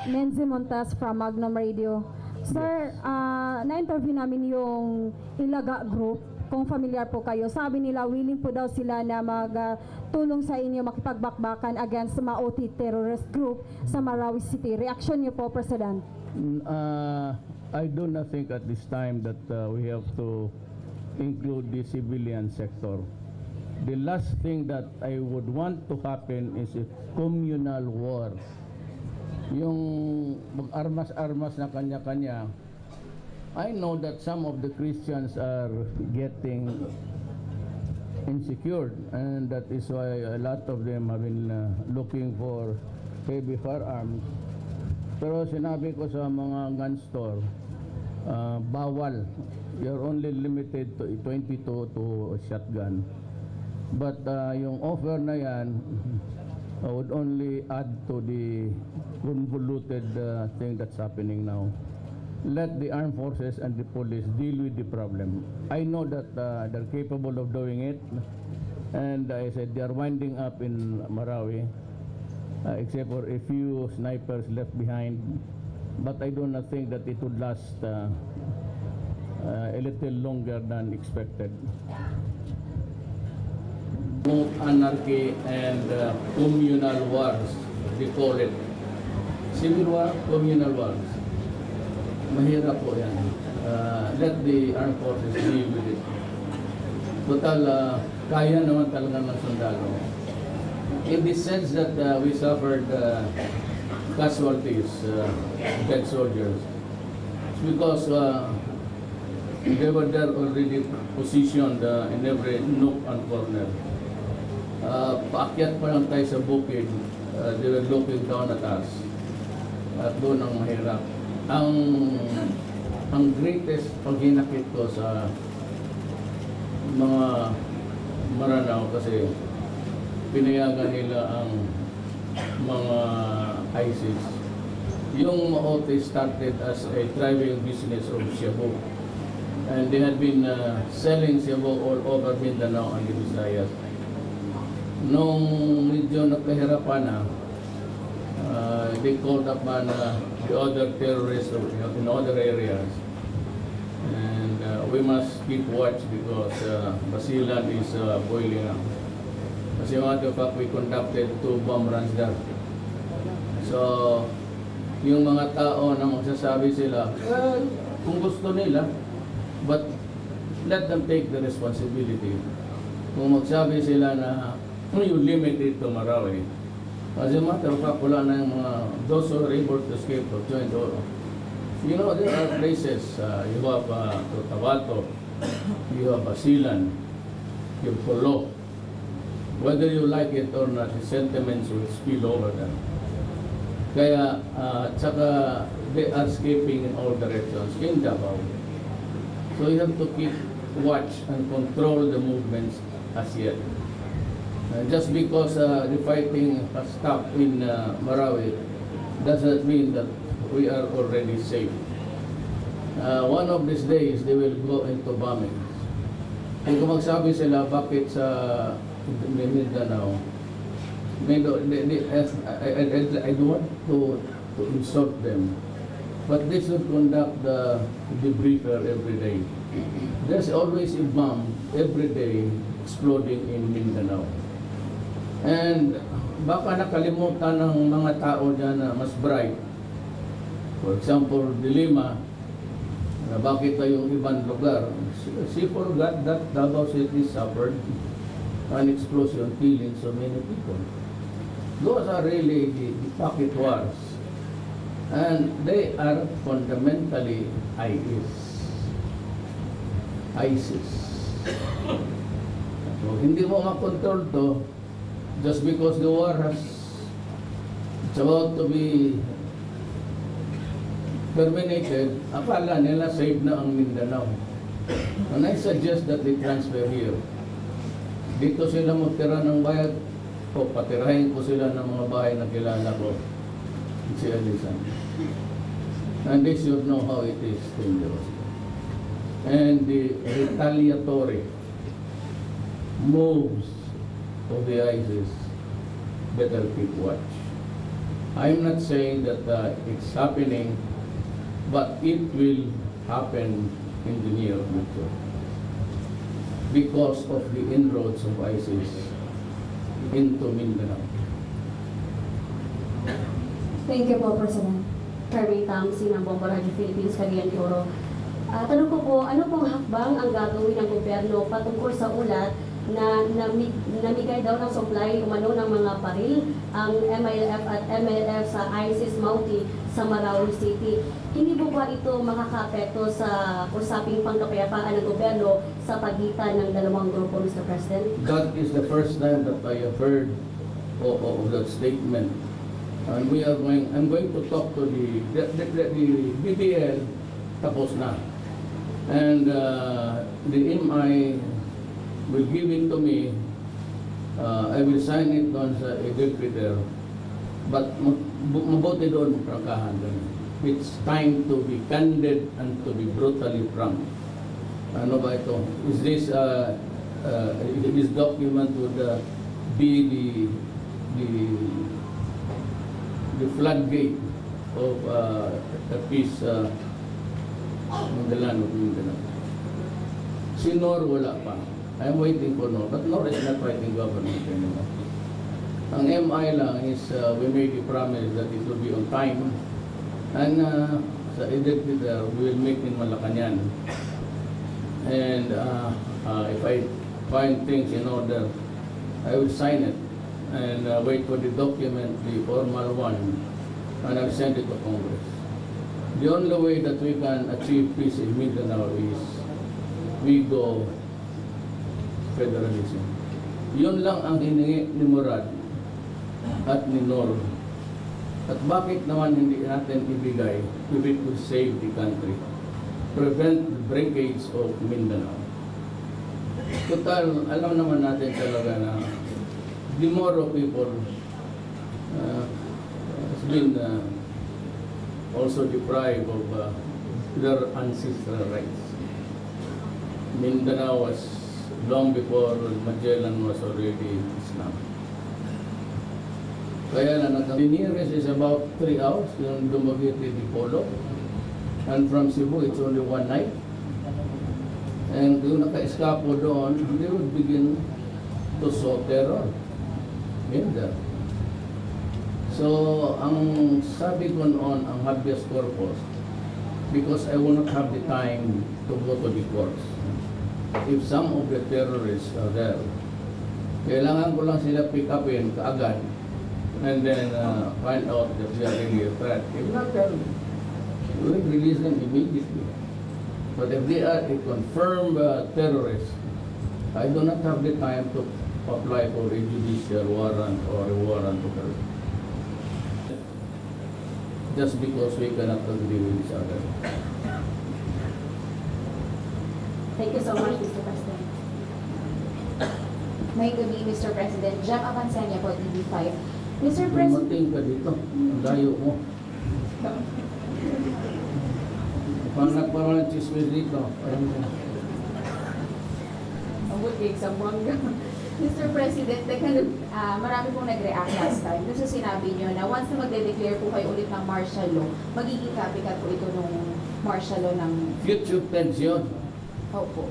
Menzi Montas from Magnum Radio. Sir, na-interview namin yung Ilaga Group. Kung familiar po kayo, sabi nila willing po daw sila na magtulong sa inyo makipagbakbakan against Maoti terrorist group sa Marawi City. Reaction niyo po, President? I do not think at this time that we have to include the civilian sector. The last thing that I would want to happen is a communal war. Yung mag-armas-armas na kanya-kanya. I know that some of the Christians are getting insecure, and that is why a lot of them have been looking for heavy firearms. Pero sinabi ko sa mga gun store, bawal. You're only limited to 22 to a shotgun. But yung offer na yan would only add to the convoluted thing that's happening now. Let the armed forces and the police deal with the problem. I know that they're capable of doing it, and I said they are winding up in Marawi, except for a few snipers left behind. But I do not think that it would last a little longer than expected. Anarchy and communal wars, they call it. Civil war, communal wars. Mahirap po yan. Let the armed forces deal with it. Total, kaya naman talaga ng sundalo. In the sense that we suffered casualties, dead soldiers, because they were there already positioned in every nook and corner. Paakyat pa lang tayo sa bukid, they were looking down at us. At doon ang mahirap. Ang greatest paghinakit ko sa mga Maranao kasi pinayagan nila ang mga ISIS. Yung Maote started as a thriving business of shabu, and they had been selling shabu all over Mindanao and the Visayas. Nung medyo nagkahirapan na, they called upon the other terrorists in other areas, and we must keep watch because Basilan is boiling up. As a matter of fact, we conducted 2 bomb runs there. So, yung mga tao na magsasabi sila, well, kung gusto nila, but let them take the responsibility. Kung magsabi sila na you limit it to Marawi, as a matter of fact, wala na yung mga those who are able to escape or join the, you know, there are places, you have Cotabato, you have Basilan, you have Polo. Whether you like it or not, the sentiments will spill over them. Kaya, tsaka they are escaping in all directions in Davao. So you have to keep watch and control the movements as yet. Just because the fighting has stopped in Marawi doesn't mean that we are already safe. One of these days, they will go into bombing. And kung magsabi sila, bakit sa Mindanao, I don't want to insult them, but they should conduct the debriefer every day. There's always a bomb every day exploding in Mindanao. And baka nakalimutan ng mga tao dyan na mas bright. For example, Dilima, na bakit na yung ibang lugar. She forgot that Davao City suffered an explosion killing so many people. Those are really the pocket wars. And they are fundamentally ISIS. So, hindi mo makontrol to just because the war it's about to be terminated. Akala nila safe na ang Mindanao. And I suggest that they transfer here. Dito sila magtira ng bayad o patirahin ko sila ng mga bahay na kilala ko, si Alisan. And they should know how it is dangerous. And the retaliatory moves of the ISIS, better keep watch. I'm not saying that it's happening, but it will happen in the near future because of the inroads of ISIS into Mindanao. Thank you po, President. Kirby Tamsi ng Bomba Radio Philippines, Cagayan de Oro. Tanong ko po, ano pong hakbang ang gagawin ng gobyerno patungkol sa ulat na namigay daw ng supply umano ng mga baril ang MILF at MLF sa ISIS Mauti sa Marawi City? Hindi po ba ito makakapekto sa usaping pangkapayapaan ng gobyerno sa pagitan ng dalawang grupo, Mr. President? That is the first time that I have heard of that statement. And I'm going to talk to the BBL, tapos na. And the MI will give it to me. I will sign it on sa executor. But mabuti doon prangkahan doon. It's time to be candid and to be brutally frank. Ano ba ito? Is this document would be the floodgate of a peace in the land of Mindanao? Si Nor wala pa. I'm waiting for Nor, but Nor is not fighting government anymore. Ang MI lang is we made a promise that it will be on time, and sa executor we will make in Malacanang. And if I find things in order, I will sign it and wait for the document, the formal one, and I'll send it to Congress. The only way that we can achieve peace in Mindanao is we go federalism. Yun lang ang hiningi ni Murad at ni Nor. At bakit naman hindi natin ibigay if it will save the country? Prevent the breakage of Mindanao. Total, alam naman natin talaga na the Moro people has been also deprived of their ancestral rights. Mindanao was long before Magellan was already Islam. Kaya na the nearest is about 3 hours, yung Dumaguete de Polo. And from Cebu, it's only 1 night. And kung naka-eskapo doon, they would begin to sow terror in there. So, ang sabi ko noon, ang habeas corpus, because I will not have the time to go to the courts. If some of the terrorists are there, kailangan ko lang sila pick upin kaagad and then find out that they are really a threat. If not, then we will release them immediately. But if they are a confirmed terrorist, I do not have the time to apply for a judicial warrant or a warrant of arrest. Just because we cannot agree with each other. Thank you so much, Mr. President. May gabi, Mr. President. Jack Avancenia po, TV5. Mr. President, Dumating ka dito, ang layo mo. Pag nagparang ng chismis dito, mabuti sa bongga. Mr. President, marami pong nag-react last time dun sa sinabi nyo na once na magde-declare po kayo ulit ng martial law, magiging copycat po ito nung martial law ng... future tense yun. Opo.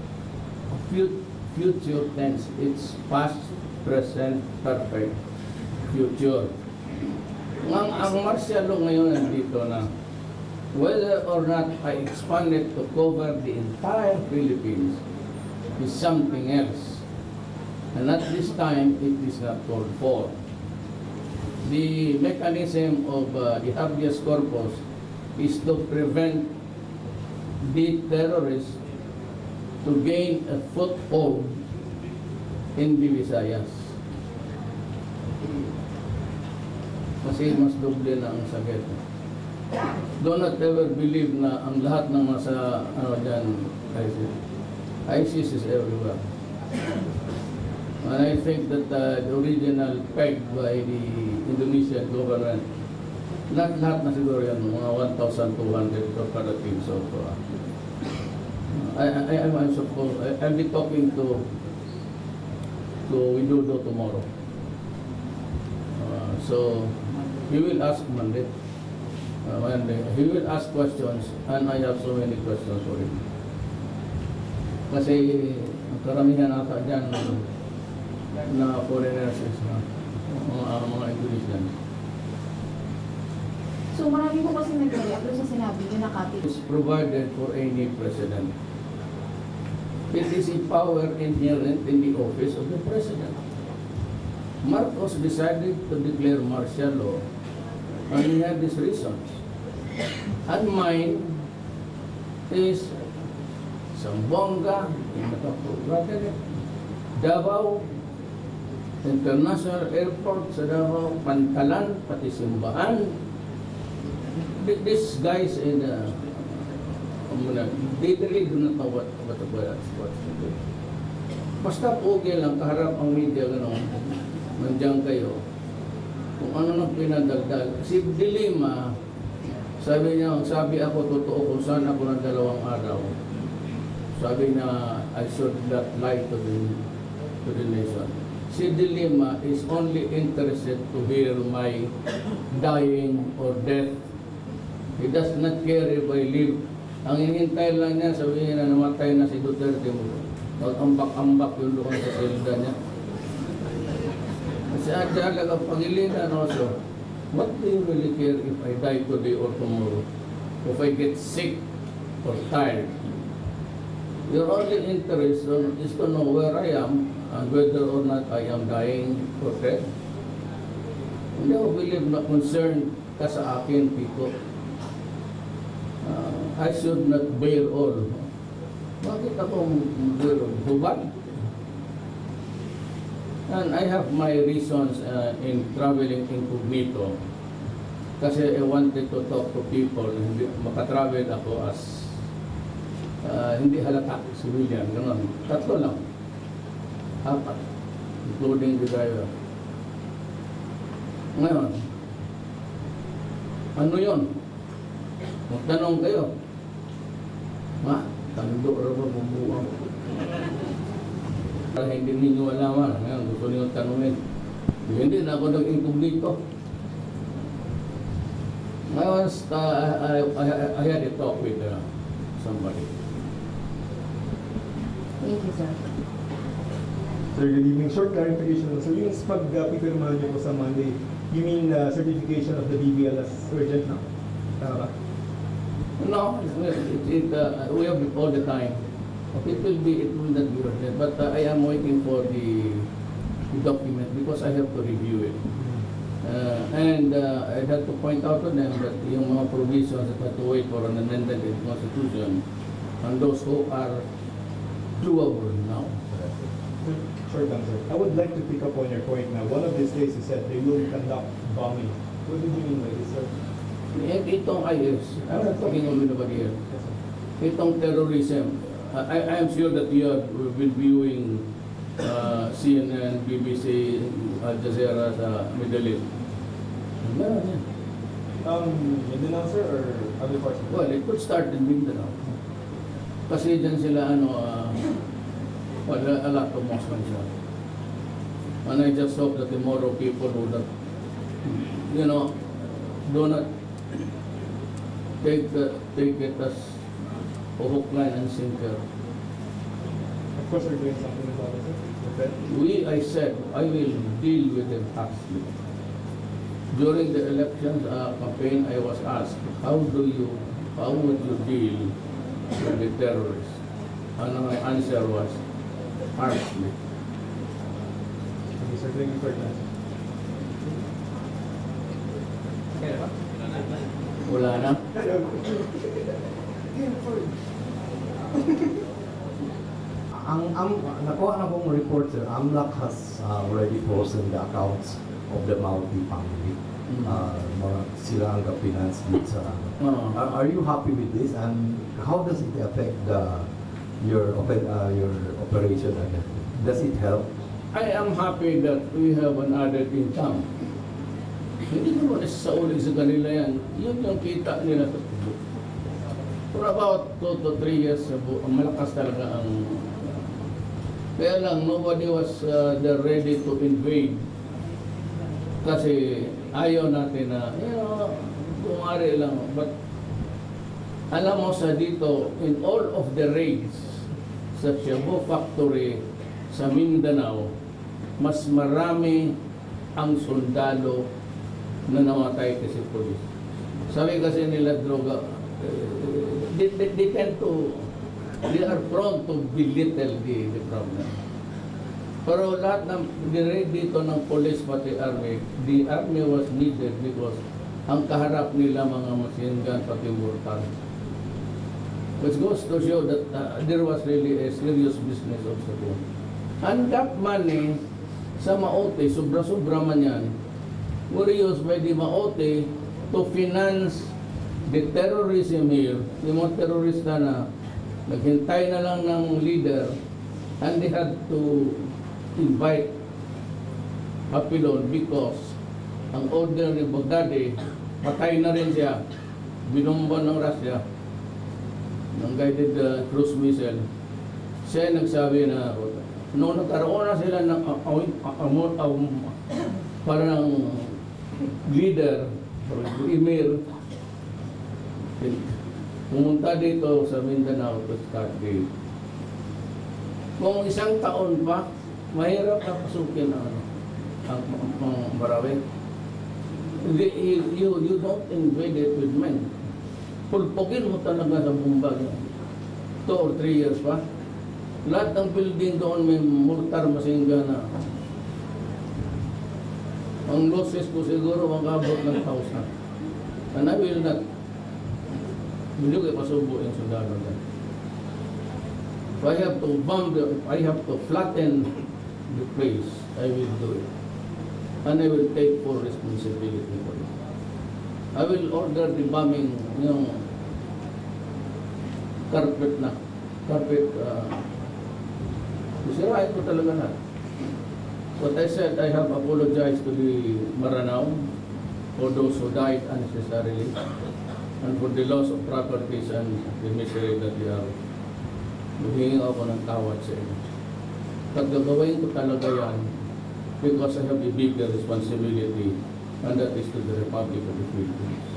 Future tense, it's past, present, perfect, future. Ang martial law ngayon nandito na whether or not I expand it to cover the entire Philippines is something else. And at this time, it is not called for. The mechanism of the habeas corpus is to prevent the terrorists to gain a foothold in the Visayas. Kasi mas doble na ang sakit. Do not ever believe na ang lahat ng nasa ISIS. ISIS is everywhere. And I think that the original peg by the Indonesian government, not lahat na siguro yan, mga 1,200 operatives of I'm supposed, I'll be talking to Widodo tomorrow. So He will ask Monday. Monday. He will ask questions and I have so many questions for him. Kasi ang karamihan ata dyan na foreigners is mga Indonesian. So marami po kasi nag-react doon sa sinabi niyo na copy. Is provided for any president. It is a power inherent in the office of the president. Marcos decided to declare martial law and he had his reasons. And mine is Zamboanga, Davao, International Airport sa Davao, Pantalan, pati Simbaan. These guys in they really do not know what's to do. Basta okay lang, kaharap ang media, gano'n, nandiyan kayo. Kung ano nang pinadagdag. Si Dilima, sabi ako totoo kung saan ako ng 2 araw. Sabi niya, I should not lie to the nation. Si Dilima is only interested to hear my dying or death. He does not care if I live. Ang hinihintay lang niya, sabihin na namatay na si Duterte mo. Mag-ambak-ambak yung doon sa silda niya. Kasi talaga pag-ilinan also, what do you really care if I die today or tomorrow? If I get sick or tired? Your only interest is to know where I am and whether or not I am dying or dead. Hindi ako believe na concerned ka sa akin, Pico. I should not bear all. Bakit akong hubad? And I have my reasons in traveling incognito. Kasi I wanted to talk to people. Makatravel ako as hindi halata, civilian, gano'n. 3 lang. 4. Including the driver. Ngayon, ano yun? Magtanong kayo. Tando rin ba bumbuang? Hindi ninyo alaman. Ngayon, gusto niyo tanungin. Hindi na ako nag-incognito. Ngayon, I had a talk with somebody. Thank you, sir. Sir, good evening. Short clarification. So yung pag-pipirmahan niyo po sa Monday, you mean certification of the BBL as urgent na? Tama ba? No, we have it all the time. It will not be urgent. But I am waiting for the document because I have to review it. And I have to point out to them that yung mga provisions that have to wait for an amendment in the Constitution and those who are doable now. Short answer. I would like to pick up on your point now. One of these days you said they will conduct bombing. What did you mean by this, sir? Itong IS, I'm not talking of anybody else. Itong terrorism, I am sure that you have been viewing CNN, BBC, Al Jazeera sa Middle East. Meron yan. Mindanao, sir, or other parts of the Well, it could start in Mindanao. Kasi dyan sila, a lot of Muslims are. And I just hope that tomorrow people would not, do not take it as a hook, line, and sinker. Of course, we're doing something about it, sir. I said, I will deal with them harshly. During the elections campaign, I was asked, how would you deal with the terrorists? And my answer was, harshly. Okay, sir, thank you for that. Wala na? Ang nakuha na kong report, sir, AMLAC has already frozen the accounts of the Mauti family. Sila ang finance dito sa Are you happy with this, and how does it affect your operation? Does it help? I am happy that we have an added income. Hindi naman sa uling sa kanila yan. Yun yung kita nila sa tubo. For about 2 to 3 years, malakas talaga ang... Kaya lang, nobody was ready to invade Kasi ayaw natin na, kumari lang. But alam mo sa dito, in all of the raids sa Shabu Factory sa Mindanao, mas marami ang sundalo na namatay kasi polis. Sabi kasi nila droga, they tend to, they are prone to belittle the problem. Pero lahat ng dinraid dito ng police pati army, the army was needed because ang kaharap nila mga machine gun pati mortar. Which goes to show that there was really a serious business also doon. And that money sa Maote, sobra-sobra man yan, were used by the Maote to finance the terrorism here. Yung mga terorista na naghintay na lang ng leader and they had to invite Papilon because ang order ni Baghdadi, patay na rin siya, binomba ng Russia ng guided cruise missile. Siya nagsabi na noong nagkaroon na sila ng parang leader or emir, pumunta dito sa Mindanao to start the kung isang taon pa, mahirap na pasukin ang Marawi. You don't invade it with men. Pulpugin mo talaga sa bumbag. 2 or 3 years pa. Lahat ng building doon may mortar machine gun na. Ang losses ko siguro makabot ng 1,000. And I will not. Hindi ko ipasubo yung sundalo dyan. If I have to bomb, if I have to flatten the place, I will do it. And I will take full responsibility for it. I will order the bombing, yung carpet, sisirain ko talaga na. But I said, I have apologized to the Maranao for those who died unnecessarily and for the loss of properties and the misery that they are. Humingi ako ng tawad sa inyo. At gagawin ko talaga yan because I have a bigger responsibility and that is to the Republic of the Philippines.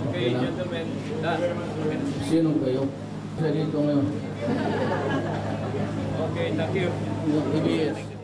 Okay, gentlemen. Sino kayo? Sa dito ngayon. Okay, thank you. Yung EBS.